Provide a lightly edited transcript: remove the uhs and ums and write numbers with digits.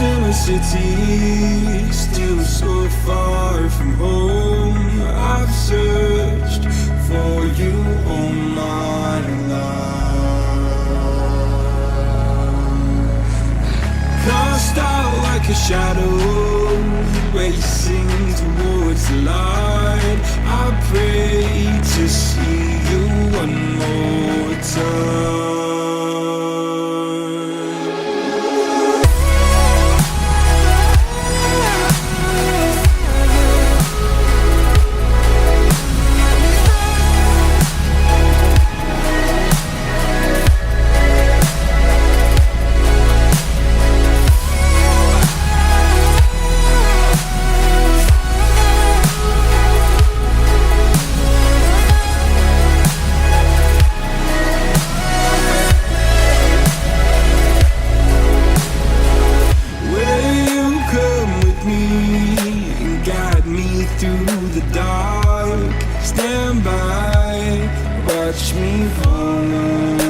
in a city, still so far from home. I've searched for you all my life. Cast out like a shadow, racing towards the light. I pray to see you one more time. Through the dark, stand by, watch me fall.